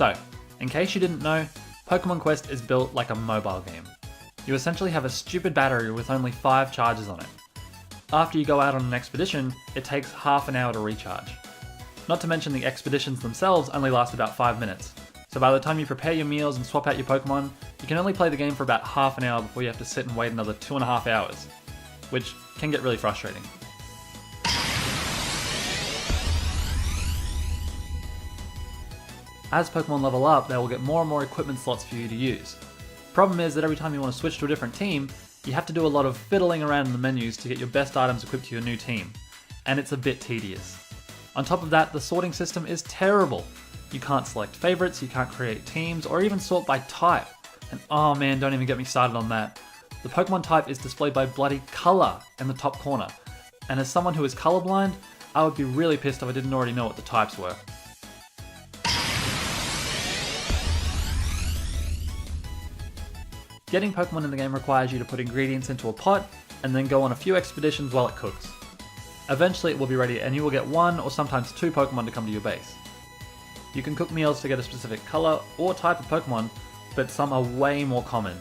So, in case you didn't know, Pokemon Quest is built like a mobile game. You essentially have a stupid battery with only 5 charges on it. After you go out on an expedition, it takes half an hour to recharge. Not to mention the expeditions themselves only last about 5 minutes. So by the time you prepare your meals and swap out your Pokemon, you can only play the game for about half an hour before you have to sit and wait another 2.5 hours, which can get really frustrating. As Pokemon level up, they will get more and more equipment slots for you to use. Problem is that every time you want to switch to a different team, you have to do a lot of fiddling around in the menus to get your best items equipped to your new team, and it's a bit tedious. On top of that, the sorting system is terrible. You can't select favorites, you can't create teams, or even sort by type. And oh man, don't even get me started on that. The Pokemon type is displayed by bloody colour in the top corner. And as someone who is colorblind, I would be really pissed if I didn't already know what the types were. Getting Pokemon in the game requires you to put ingredients into a pot and then go on a few expeditions while it cooks. Eventually it will be ready and you will get 1 or sometimes 2 Pokemon to come to your base. You can cook meals to get a specific colour or type of Pokemon, but some are way more common.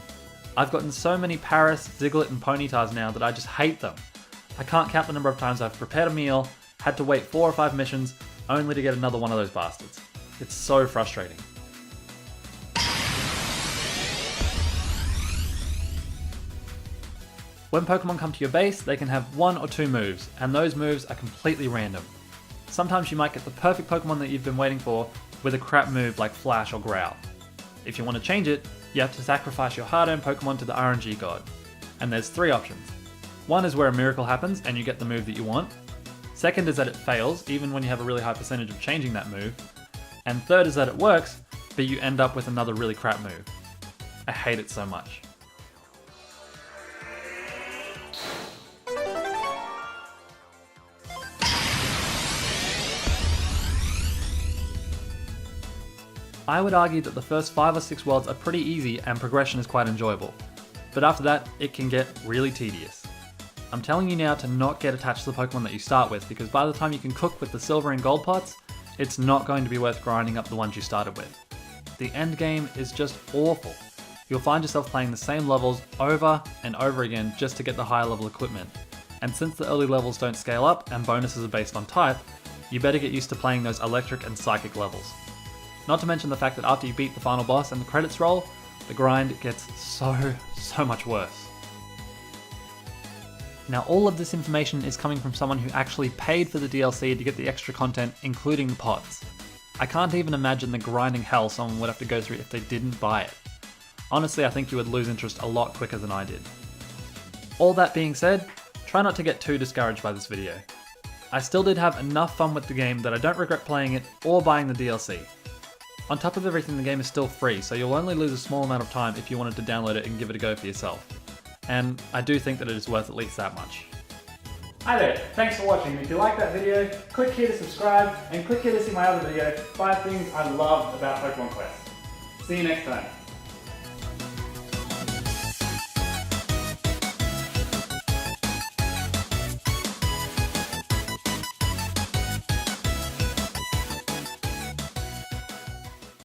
I've gotten so many Paris, Diglett and Ponytars now that I just hate them. I can't count the number of times I've prepared a meal, had to wait 4 or 5 missions, only to get another one of those bastards. It's so frustrating. When Pokemon come to your base, they can have 1 or 2 moves, and those moves are completely random. Sometimes you might get the perfect Pokemon that you've been waiting for with a crap move like Flash or Growl. If you want to change it, you have to sacrifice your hard-earned Pokemon to the RNG god. And there's 3 options. One is where a miracle happens and you get the move that you want. Second is that it fails, even when you have a really high percentage of changing that move. And third is that it works, but you end up with another really crap move. I hate it so much. I would argue that the first 5 or 6 worlds are pretty easy and progression is quite enjoyable, but after that it can get really tedious. I'm telling you now to not get attached to the Pokemon that you start with, because by the time you can cook with the silver and gold pots, it's not going to be worth grinding up the ones you started with. The end game is just awful. You'll find yourself playing the same levels over and over again just to get the higher level equipment, and since the early levels don't scale up and bonuses are based on type, you better get used to playing those electric and psychic levels. Not to mention the fact that after you beat the final boss and the credits roll, the grind gets so much worse. Now all of this information is coming from someone who actually paid for the DLC to get the extra content, including the pots. I can't even imagine the grinding hell someone would have to go through if they didn't buy it. Honestly, I think you would lose interest a lot quicker than I did. All that being said, try not to get too discouraged by this video. I still did have enough fun with the game that I don't regret playing it or buying the DLC. On top of everything, the game is still free, so you'll only lose a small amount of time if you wanted to download it and give it a go for yourself. And I do think that it is worth at least that much. Hi there, thanks for watching. If you like that video, click here to subscribe, and click here to see my other video, 5 things I love about Pokemon Quest. See you next time.